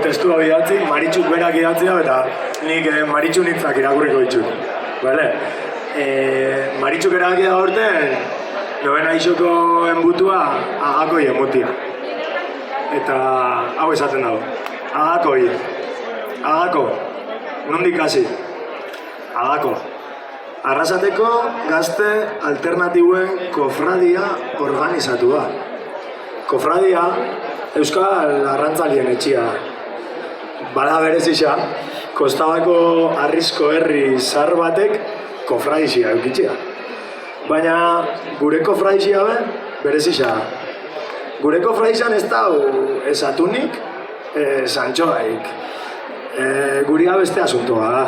testua bidatzi, Maritxuk berak idatzea, eta nik Maritxu nintzak irakurriko ditut. Maritxuk erakia gaurten, novena isoko enbutua agakoi emutia. Eta hau esaten dago. Agakoi. Agako. Nondik hasi? Agako. Arrasateko gazte alternatibuen kofradia organizatua. Kofradia Euskal Arrantzalien etxia. Bada berezisa, Kostabako Arrizko herri zahar batek kofradizia eukitxea. Baina gure kofradizia berezisa. Gure kofradizian ez da esatunik, santxoaik. Guria beste asuntoa da.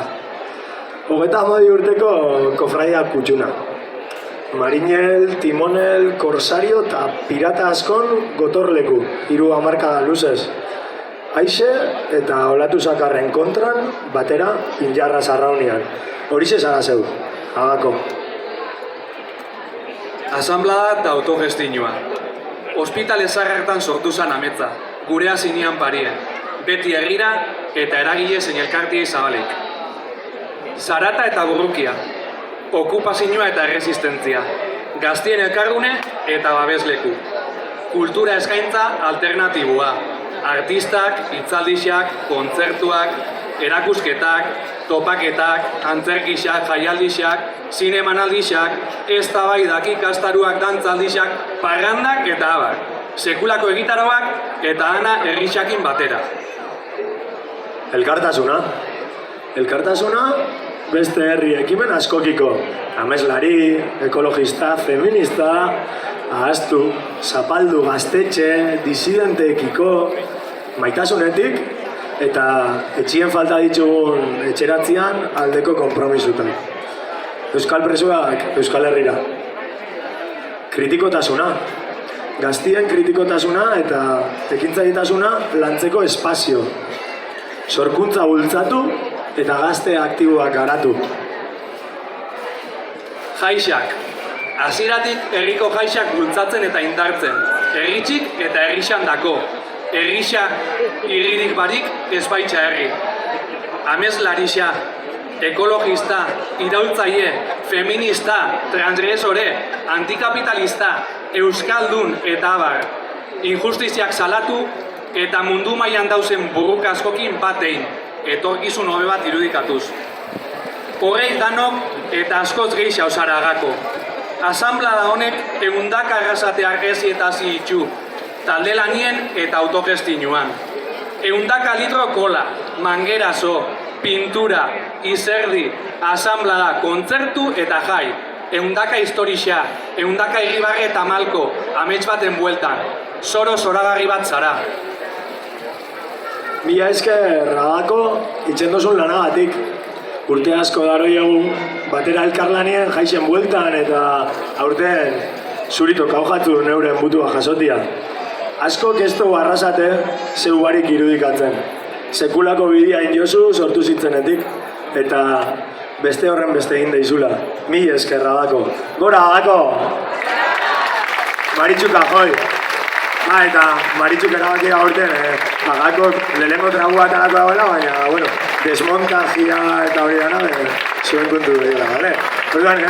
30 urteko kofradia kutxuna. Marinel, timonel, korsario eta pirata askon gotorleku, 3 hamarkada luzez. Aixe eta olatu zakarren kontran, batera, injarra zarraunian. Horixe zara zeu, agako. Asamblea eta autogestinua. Hospitale zaharretan sortu zan ametza, gurea zinean parien, beti herrira eta eragile zein elkartiei zabalik. Zarata eta burrukia, okupazioa eta erresistentzia, gaztien elkargune eta babesleku. Kultura eskaintza alternatibua, artistak, hitzaldixak, kontzertuak, erakusketak, topaketak, antzerkixak, jaialdixak, zinemanaldixak, eztabaidak, ikastaruak, dantzaldixak, parrandak eta abar. Sekulako egitaroak eta ana herrixakin batera. Elkartasuna. Elkartasuna beste herri ekimen askokiko. Ameslari, ekologista, feminista, ahaztu, zapaldu, gaztetxe, disidenteekiko, maitasunetik eta etxien falta ditugun etxeratzean aldeko konpromisutan. Euskal presoak Euskal Herrira. Kritikotasuna. Gaztien kritikotasuna eta ekintzailetasuna lantzeko espazio. Sorkuntza bultzatu eta gazte aktiboak garatu. Jaixak. Hasieratik herriko jaixak bultzatzen eta indartzen. Herritxik eta herrixandako. Herrixa irririk barik ezbaitxa herri. Ameslarixa, ekologista, iraultzaile, feminista, transgresore, antikapitalista, euskaldun eta abar. Injustiziak salatu eta mundu mailan dauzen burruk askokin batein, etorkizun hobe bat irudikatuz. Horrei danok eta askoz gehiago zara agako. Asamblea honek 100 arrasate argezi eta hasi ditu, talde lanien eta autogestinuan. 100 litro kola, mangerazo, pintura, izerdi, asamblea, kontzertu eta jai. 100 historixa, 100 irribarre eta malko, amets baten bueltan. Zoro zoragarri bat zara. Mila esker Agako itxendozun lanagatik. Urte asko daroi egun batera elkarlanien jaixen bueltan eta aurten zurito kaujatu neuren butua jasotia. Asko kesto arrasate zeu barik irudikatzen. Sekulako bidea indiozu sortu zitzenetik eta beste horren beste egin deizula. Mila esker Agako. Gora Agako! Maritxuk ajoi! Eta Maritxuk erabakia aurten, Agakok lehenengo tragua atalako dagoela, baina, bueno, desmontajia eta hori dana, zuen kontu dira, bale? Orduan,